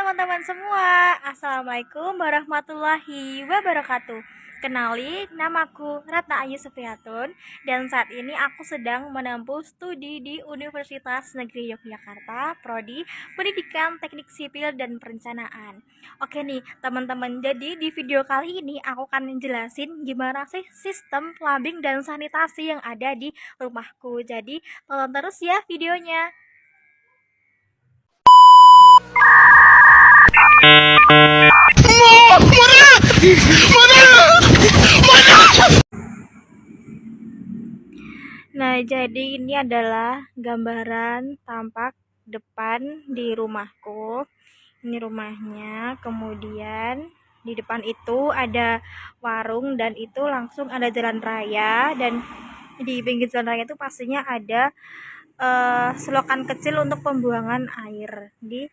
teman-teman semua, Assalamualaikum warahmatullahi wabarakatuh. Kenali, namaku Ratna Ayu Supriyatun dan saat ini aku sedang menempuh studi di Universitas Negeri Yogyakarta, Prodi Pendidikan Teknik Sipil dan Perencanaan. Oke nih teman-teman, jadi di video kali ini aku akan menjelasin gimana sih sistem plumbing dan sanitasi yang ada di rumahku. Jadi tonton terus ya videonya. Nah, jadi ini adalah gambaran tampak depan di rumahku. Ini rumahnya, kemudian di depan itu ada warung dan itu langsung ada jalan raya, dan di pinggir jalan raya itu pastinya ada selokan kecil untuk pembuangan air di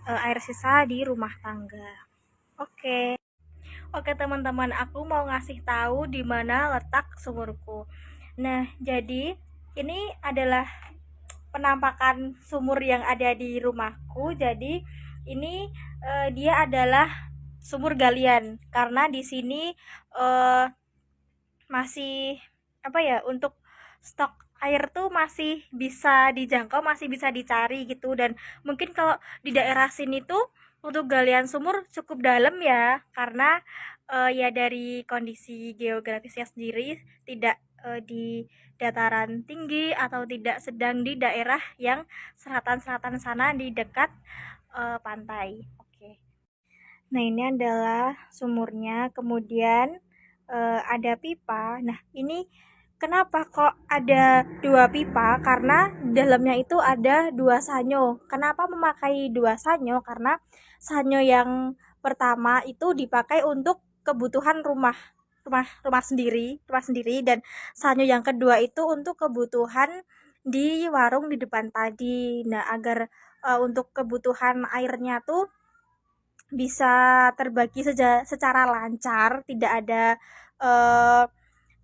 air sisa di rumah tangga. Oke. Oke teman-teman, aku mau ngasih tahu di mana letak sumurku. Nah, jadi ini adalah penampakan sumur yang ada di rumahku. Jadi ini dia adalah sumur galian karena di sini eh, masih apa ya, untuk stok air tuh masih bisa dijangkau, masih bisa dicari gitu. Dan mungkin kalau di daerah sini tuh untuk galian sumur cukup dalam ya, karena ya dari kondisi geografisnya sendiri tidak di dataran tinggi atau tidak sedang di daerah yang selatan-selatan sana di dekat pantai. Oke. Nah, ini adalah sumurnya, kemudian ada pipa. Nah, ini kenapa kok ada dua pipa? Karena dalamnya itu ada dua sanyo. Kenapa memakai dua sanyo? Karena sanyo yang pertama itu dipakai untuk kebutuhan rumah rumah sendiri, dan sanyo yang kedua itu untuk kebutuhan di warung di depan tadi. Nah, agar untuk kebutuhan airnya tuh bisa terbagi secara lancar, tidak ada eh,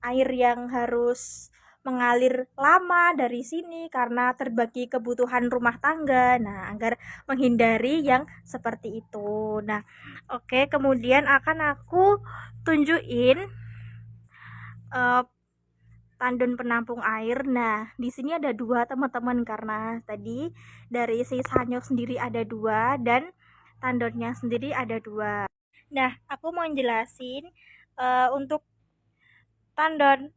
air yang harus mengalir lama dari sini karena terbagi kebutuhan rumah tangga. Nah, agar menghindari yang seperti itu. Nah, oke, kemudian akan aku tunjukin eh, tandon penampung air. Nah, di sini ada dua teman-teman karena tadi dari sisanya sendiri ada dua dan tandonnya sendiri ada dua. Nah, aku mau jelasin untuk tandon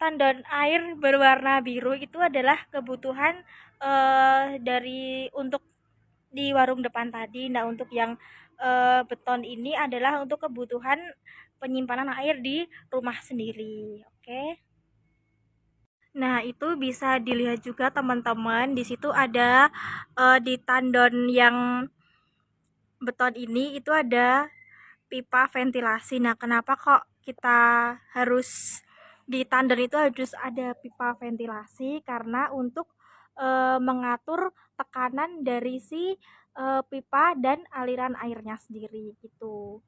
tandon air berwarna biru itu adalah kebutuhan dari untuk di warung depan tadi. Nah, untuk yang beton ini adalah untuk kebutuhan penyimpanan air di rumah sendiri. Oke. Nah, itu bisa dilihat juga teman-teman. Di situ ada di tandon yang beton ini itu ada pipa ventilasi. Nah, kenapa kok kita harus di tandon itu harus ada pipa ventilasi? Karena untuk mengatur tekanan dari si pipa dan aliran airnya sendiri gitu.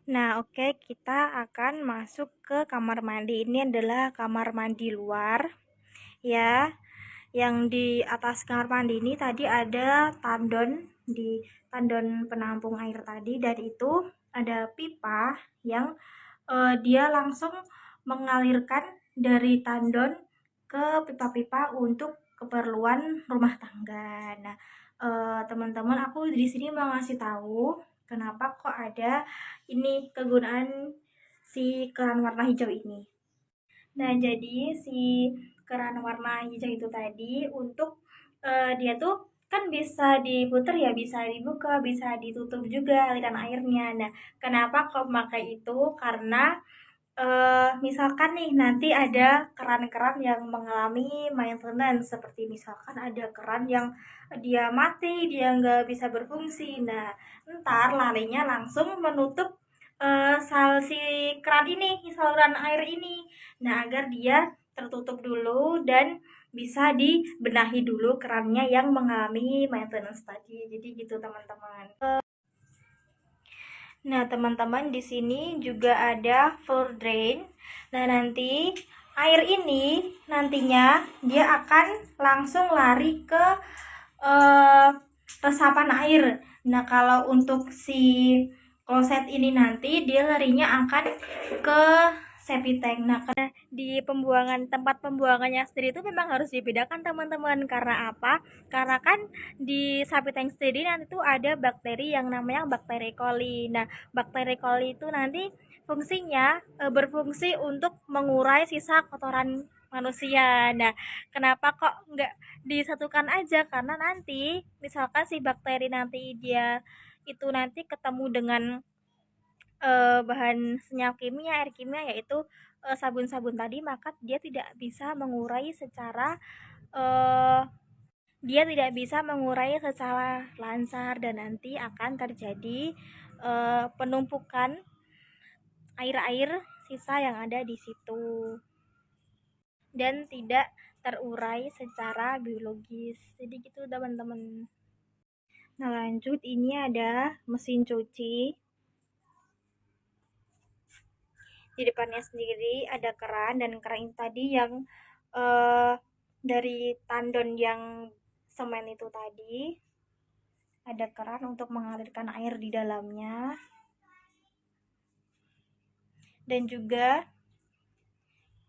Nah, oke, kita akan masuk ke kamar mandi. Ini adalah kamar mandi luar ya. Yang di atas kamar mandi ini tadi ada tandon, di tandon penampung air tadi, dan itu ada pipa yang dia langsung mengalirkan dari tandon ke pipa-pipa untuk keperluan rumah tangga. Nah, teman-teman, aku di sini mau ngasih tahu kenapa kok ada ini kegunaan si keran warna hijau ini. Nah, jadi si keran warna hijau itu tadi untuk dia tuh kan bisa diputar ya, bisa dibuka, bisa ditutup juga aliran airnya. Nah, kenapa kok pakai itu? Karena misalkan nih nanti ada keran-keran yang mengalami maintenance, seperti misalkan ada keran yang dia mati, dia nggak bisa berfungsi. Nah, ntar larinya langsung menutup si keran ini, saluran air ini. Nah, agar dia tertutup dulu dan bisa dibenahi dulu kerannya yang mengalami maintenance tadi. Jadi gitu teman-teman. Nah, teman-teman, di sini juga ada floor drain. Nah, nanti air ini nantinya dia akan langsung lari ke resapan air. Nah, kalau untuk si kloset ini nanti dia larinya akan ke septic tank. Nah, karena di tempat pembuangannya sendiri itu memang harus dibedakan teman-teman. Karena apa? Karena kan di septic tank sendiri nanti tuh ada bakteri yang namanya bakteri coli. Nah, bakteri coli itu nanti fungsinya berfungsi untuk mengurai sisa kotoran manusia. Nah, kenapa kok nggak disatukan aja? Karena nanti misalkan si bakteri nanti dia itu nanti ketemu dengan bahan senyawa kimia, air kimia, yaitu sabun-sabun tadi, maka dia tidak bisa mengurai secara uh, lancar, dan nanti akan terjadi penumpukan air-air sisa yang ada di situ dan tidak terurai secara biologis. Jadi gitu teman-teman. Nah, lanjut, ini ada mesin cuci. Di depannya sendiri ada keran, dan keran tadi yang dari tandon yang semen itu tadi, ada keran untuk mengalirkan air di dalamnya. Dan juga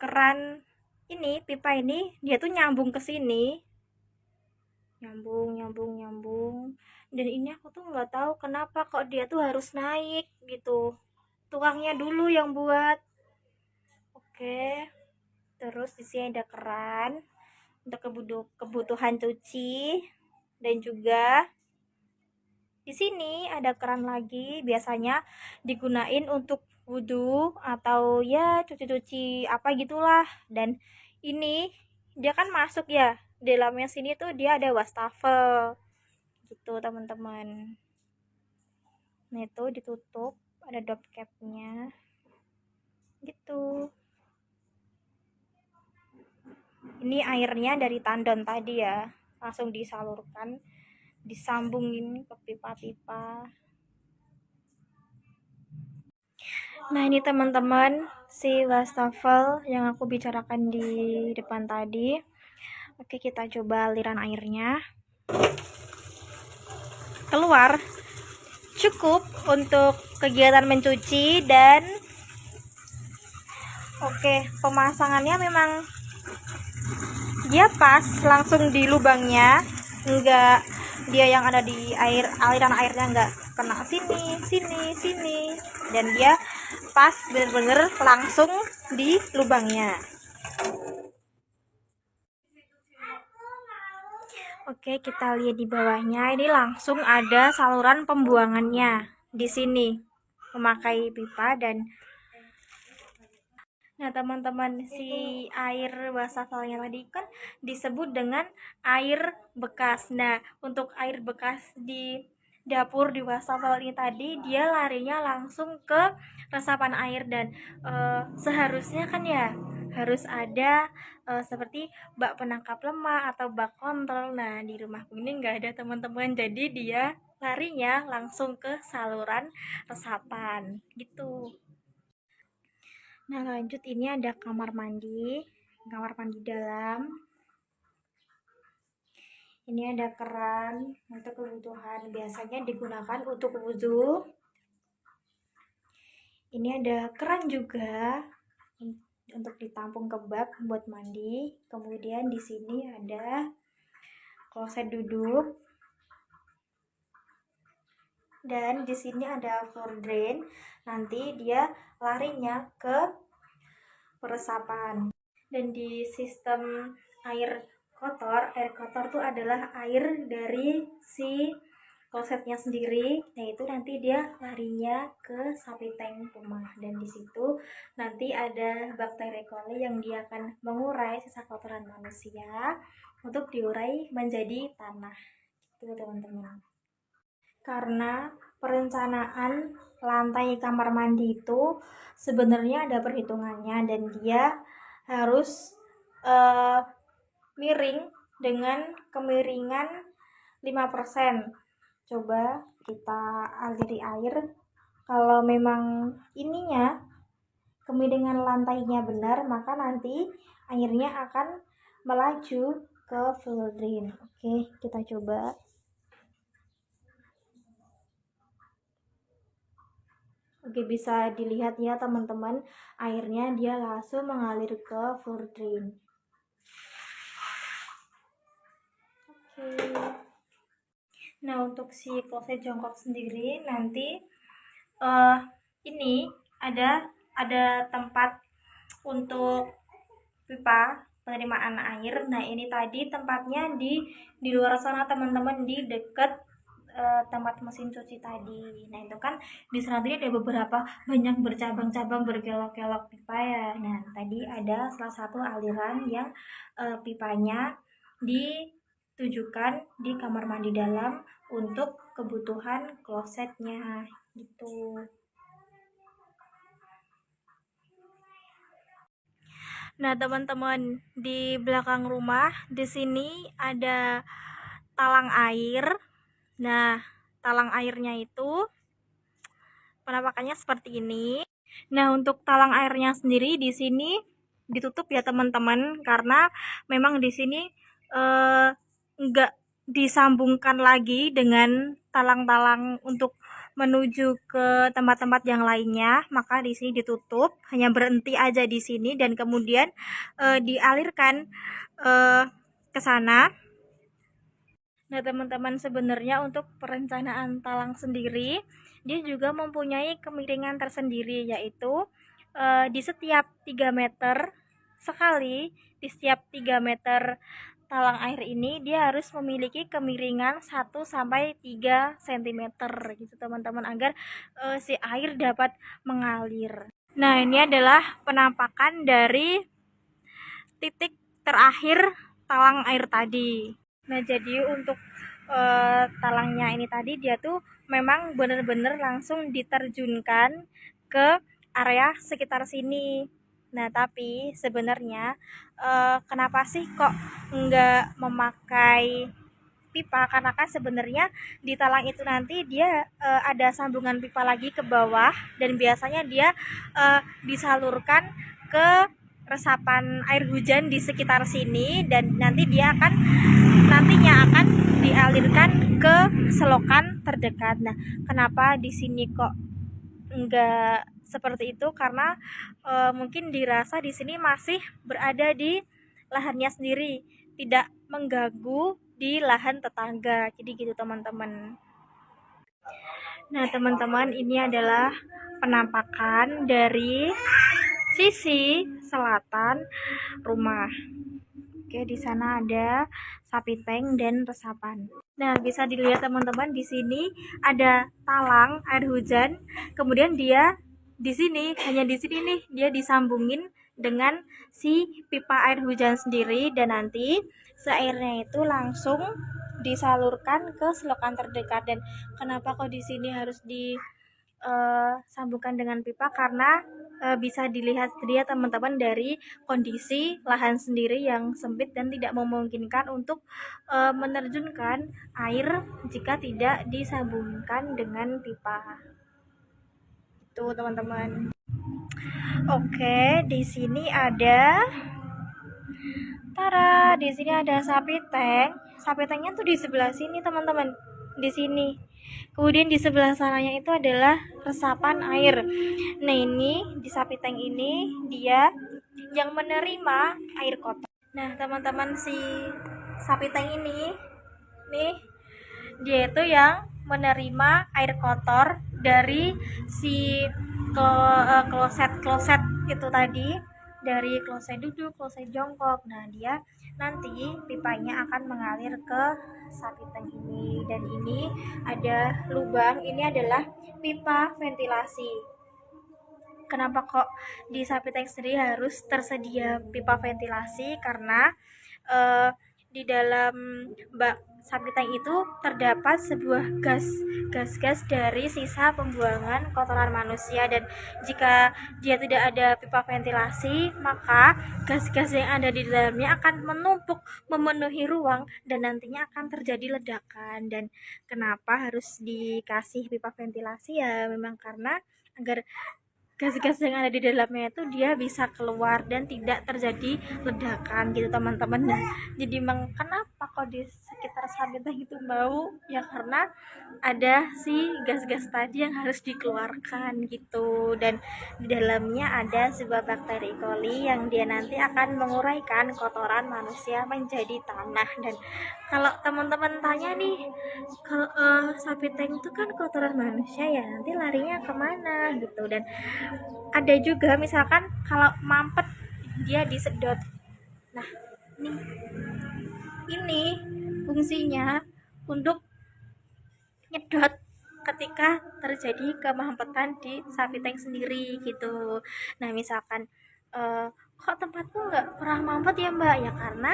keran ini, pipa ini dia tuh nyambung ke sini, nyambung. Dan ini aku tuh nggak tahu kenapa kok dia tuh harus naik gitu, tukangnya dulu yang buat. Oke, terus di sini ada keran untuk kebutuhan cuci, dan juga di sini ada keran lagi, biasanya digunain untuk wudhu atau ya cuci-cuci apa gitulah. Dan ini dia kan masuk ya, di dalamnya sini tuh dia ada wastafel gitu teman-teman. Nah, itu ditutup, ada dop capnya gitu. Ini airnya dari tandon tadi ya, langsung disalurkan, disambungin ke pipa-pipa. Nah, ini teman-teman si wastafel yang aku bicarakan di depan tadi. Oke, kita coba aliran airnya keluar, cukup untuk kegiatan mencuci. Dan oke, pemasangannya memang dia pas langsung di lubangnya, enggak dia yang ada di aliran airnya enggak kena sini, dan dia pas bener-bener langsung di lubangnya. Oke, kita lihat di bawahnya, ini langsung ada saluran pembuangannya di sini, memakai pipa. Dan nah teman-teman, si air wastafelnya tadi kan disebut dengan air bekas. Nah, untuk air bekas di dapur di wastafel ini tadi, dia larinya langsung ke resapan air. Dan seharusnya kan ya harus ada seperti bak penangkap lemah atau bak kontrol. Nah, di rumahku ini nggak ada teman-teman, jadi dia larinya langsung ke saluran resapan gitu. Nah, lanjut, ini ada kamar mandi dalam. Ini ada keran untuk kebutuhan, biasanya digunakan untuk wudhu. Ini ada keran juga untuk ditampung ke bak buat mandi. Kemudian di sini ada kloset duduk, dan di sini ada floor drain. Nanti dia larinya ke peresapan. Dan di sistem air kotor tuh adalah air dari si klosetnya sendiri. Nah, itu nanti dia larinya ke septic tank rumah, dan di situ nanti ada bakteri coli yang dia akan mengurai sisa kotoran manusia untuk diurai menjadi tanah gitu teman-teman. Karena perencanaan lantai kamar mandi itu sebenarnya ada perhitungannya, dan dia harus miring dengan kemiringan 5%. Coba kita aliri air, kalau memang ininya kemiringan lantainya benar, maka nanti airnya akan melaju ke floor drain. Oke, kita coba. Oke, bisa dilihat ya teman-teman, airnya dia langsung mengalir ke floor drain. Oke. Nah, untuk si kloset jongkok sendiri nanti ini ada tempat untuk pipa penerimaan air. Nah, ini tadi tempatnya di luar sana teman-teman, di dekat tempat mesin cuci tadi. Nah, itu kan di sana tadi ada beberapa banyak bercabang-cabang berkelok-kelok pipa ya. Nah, tadi ada salah satu aliran yang pipanya ditujukan di kamar mandi dalam untuk kebutuhan klosetnya gitu. Nah, teman-teman, di belakang rumah di sini ada talang air. Nah, talang airnya itu penampakannya seperti ini. Nah, untuk talang airnya sendiri di sini ditutup ya, teman-teman, karena memang di sini enggak disambungkan lagi dengan talang-talang untuk menuju ke tempat-tempat yang lainnya, maka di sini ditutup, hanya berhenti aja di sini dan kemudian dialirkan ke sana. Nah, teman-teman, sebenarnya untuk perencanaan talang sendiri, dia juga mempunyai kemiringan tersendiri, yaitu di setiap 3 meter sekali, di setiap 3 meter talang air ini dia harus memiliki kemiringan 1 sampai 3 cm gitu, teman-teman, agar si air dapat mengalir. Nah, ini adalah penampakan dari titik terakhir talang air tadi. Nah, jadi untuk talangnya ini tadi dia tuh memang benar-benar langsung diterjunkan ke area sekitar sini. Nah, tapi sebenarnya kenapa sih kok nggak memakai pipa? Karena kan sebenarnya di talang itu nanti dia ada sambungan pipa lagi ke bawah dan biasanya dia disalurkan ke resapan air hujan di sekitar sini dan nantinya akan dialirkan ke selokan terdekat. Nah, kenapa di sini kok enggak seperti itu? Karena mungkin dirasa di sini masih berada di lahannya sendiri, tidak mengganggu di lahan tetangga. Jadi gitu, teman-teman. Nah, teman-teman, ini adalah penampakan dari sisi selatan rumah. Oke, di sana ada sapi tank dan resapan. Nah, bisa dilihat teman-teman, di sini ada talang air hujan. Kemudian dia di sini, hanya di sini nih, dia disambungin dengan si pipa air hujan sendiri dan nanti airnya itu langsung disalurkan ke selokan terdekat. Dan kenapa kok di sini harus disambungkan dengan pipa? Karena bisa dilihat dia teman-teman dari kondisi lahan sendiri yang sempit dan tidak memungkinkan untuk menerjunkan air jika tidak disambungkan dengan pipa. Itu, teman-teman. Oke, di sini ada di sini ada sapi tank. Sapi tanknya tuh di sebelah sini, teman-teman. Di sini. Kemudian di sebelah sananya itu adalah resapan air. Nah, ini di sapi tank ini dia yang menerima air kotor. Nah, teman-teman, si sapi tank ini nih dia itu yang menerima air kotor dari si kloset itu tadi, dari kloset duduk, kloset jongkok. Nah, dia nanti pipanya akan mengalir ke sapi tank ini dan ini ada lubang. Ini adalah pipa ventilasi. Kenapa kok di sapi tank sendiri harus tersedia pipa ventilasi? Karena di dalam bak sapi tank itu terdapat sebuah gas dari sisa pembuangan kotoran manusia, dan jika dia tidak ada pipa ventilasi maka gas-gas yang ada di dalamnya akan menumpuk memenuhi ruang dan nantinya akan terjadi ledakan. Dan kenapa harus dikasih pipa ventilasi? Ya memang karena agar gas-gas yang ada di dalamnya itu dia bisa keluar dan tidak terjadi ledakan gitu teman-teman. Nah, jadi emang kenapa kok di sekitar samping itu bau ya, karena ada si gas-gas tadi yang harus dikeluarkan gitu. Dan di dalamnya ada sebuah bakteri E. coli yang dia nanti akan menguraikan kotoran manusia menjadi tanah. Dan kalau teman-teman tanya nih, kalau sapi tank itu kan kotoran manusia ya, nanti larinya kemana gitu. Dan ada juga misalkan kalau mampet dia disedot. Nah, ini fungsinya untuk nyedot ketika terjadi kemampetan di sapi tank sendiri gitu. Nah, misalkan kok tempatku nggak pernah mampet ya mbak, ya karena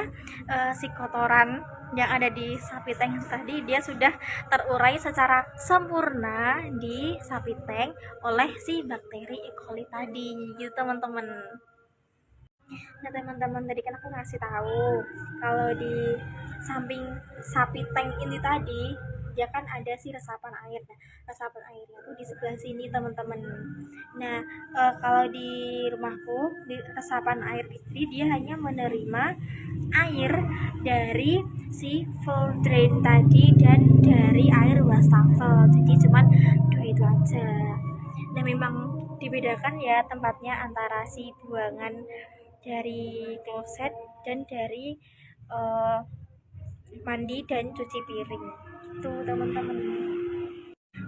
si kotoran yang ada di sapi tank tadi dia sudah terurai secara sempurna di sapi tank oleh si bakteri E. coli tadi gitu teman-teman. Nah teman-teman, tadi kan aku ngasih tahu kalau di samping sapi tank ini tadi dia kan ada si resapan air. Nah, resapan airnya tuh di sebelah sini teman-teman. Nah, kalau di rumahku di resapan air ini dia hanya menerima air dari si full drain tadi dan dari air wastafel. Jadi cuman dua itu aja. Nah, memang dibedakan ya tempatnya antara si buangan dari kloset dan dari uh, mandi dan cuci piring itu teman-teman.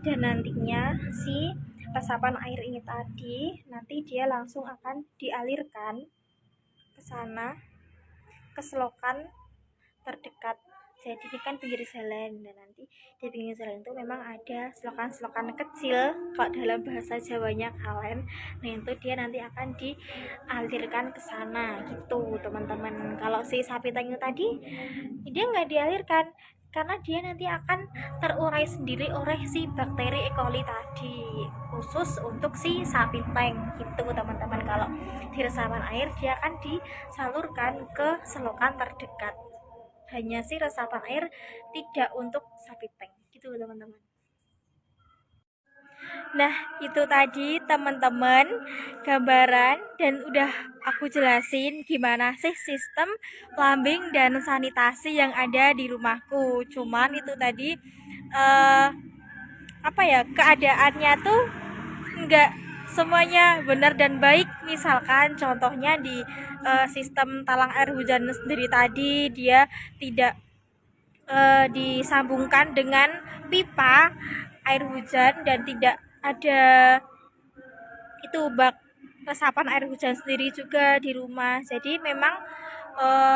Dan nantinya si resapan air ini tadi nanti dia langsung akan dialirkan ke sana, ke selokan terdekat. Jadi ini kan pinggir jalan, dan nanti di pinggir jalan itu memang ada selokan-selokan kecil, kalau dalam bahasa Jawanya kalen. Nah itu dia nanti akan dialirkan ke sana gitu teman-teman. Kalau si sapi tank tadi dia nggak dialirkan karena dia nanti akan terurai sendiri oleh si bakteri E. coli tadi, khusus untuk si sapi tank gitu teman-teman. Kalau di resapan air dia akan disalurkan ke selokan terdekat, hanya si resapan air, tidak untuk sapi tank gitu teman-teman. Nah itu tadi teman-teman gambaran dan udah aku jelasin gimana sih sistem plumbing dan sanitasi yang ada di rumahku. Cuman itu tadi apa ya, keadaannya tuh enggak semuanya benar dan baik. Misalkan contohnya di sistem talang air hujan sendiri tadi dia tidak disambungkan dengan pipa air hujan dan tidak ada itu bak resapan air hujan sendiri juga di rumah. Jadi memang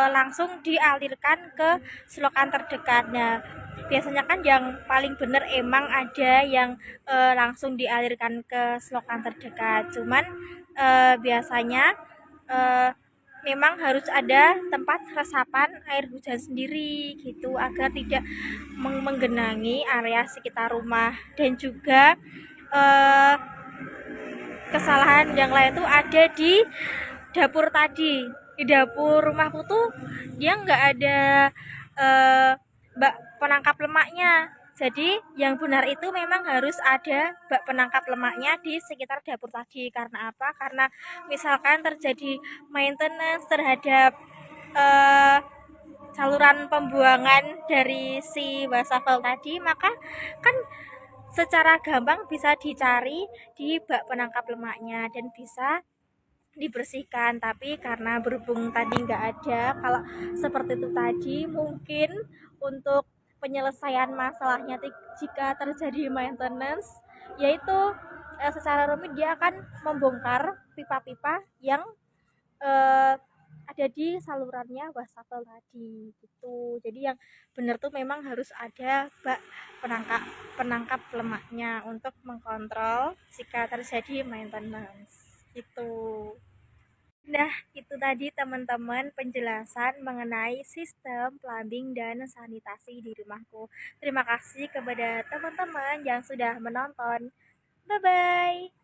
langsung dialirkan ke selokan terdekatnya. Biasanya kan yang paling benar emang ada yang langsung dialirkan ke selokan terdekat. Cuman biasanya eh, memang harus ada tempat resapan air hujan sendiri gitu agar tidak menggenangi area sekitar rumah. Dan juga eh, kesalahan yang lain tuh ada di dapur tadi. Di dapur rumahku tuh dia nggak ada bak penangkap lemaknya. Jadi yang benar itu memang harus ada bak penangkap lemaknya di sekitar dapur tadi. Karena apa? Karena misalkan terjadi maintenance terhadap eh, saluran pembuangan dari si wastafel tadi, maka kan secara gampang bisa dicari di bak penangkap lemaknya dan bisa dibersihkan. Tapi karena berhubung tadi nggak ada, kalau seperti itu tadi mungkin untuk penyelesaian masalahnya jika terjadi maintenance, yaitu secara rumit dia akan membongkar pipa-pipa yang eh, ada di salurannya wastafel tadi gitu. Jadi yang benar tuh memang harus ada bak penangkap penangkap lemaknya untuk mengkontrol jika terjadi maintenance itu. Nah, itu tadi teman-teman penjelasan mengenai sistem plumbing dan sanitasi di rumahku. Terima kasih kepada teman-teman yang sudah menonton. Bye bye.